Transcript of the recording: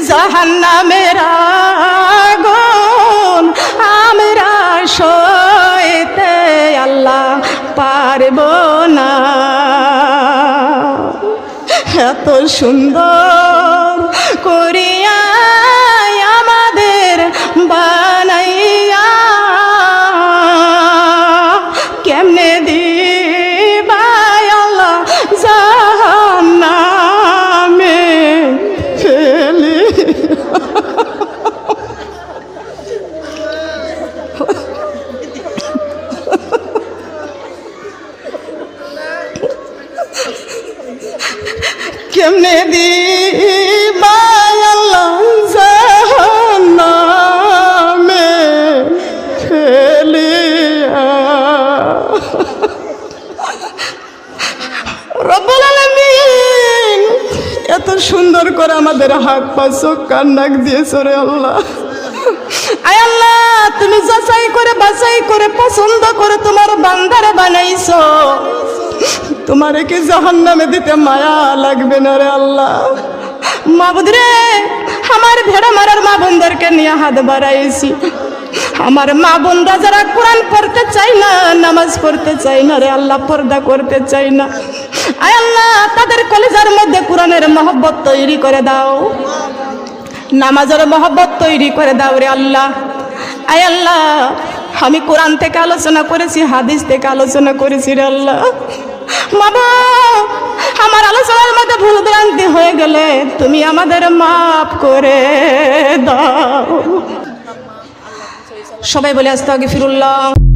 জাহান্নামের আগুন আমরা সইতে আল্লাহ পারব না। এত সুন্দর করিয়া আমাদের বানাইয়া কেমনে দিবা আল্লাহ জাহান্নামে ফেলি। কেমনে দিবা আল্লাহ জাহান্নামে ফেলিয়া। রব্বুল আলামিন এত সুন্দর করে আমাদের হাত পা চোখ কান নাক দিয়েছো রে আল্লাহ। আয় আল্লাহ, তুমি যাচাই করে বাছাই করে পছন্দ করে তোমার বান্দারে বানাইছো, তোমারে কি জাহান্নামে দিতে মায়া লাগবে না রে আল্লাহ? মাবুদ রে, আমার ভেড়া মারার মা বোনদেরকে নিয়ে হাত বাড়াইছি। আমার মা বোনরা যারা কোরআন পড়তে চাই না, নামাজ পড়তে চাই না রে আল্লাহ, পর্দা করতে চাই না, আয় আল্লাহ তাদের কলিজার মধ্যে কোরআনের মহব্বত তৈরি করে দাও, নামাজের মহব্বত তৈরি করে দাও রে আল্লাহ। আয় আল্লাহ, আমি কোরআন থেকে আলোচনা করেছি, হাদিস থেকে আলোচনা করেছি রে আল্লাহ। বাবা, আমার আলোচনার মধ্যে ভুল ভ্রান্তি হয়ে গেলে তুমি আমাদের মাফ করে দাও। সবাই বলে আস্তাগফিরুল্লাহ।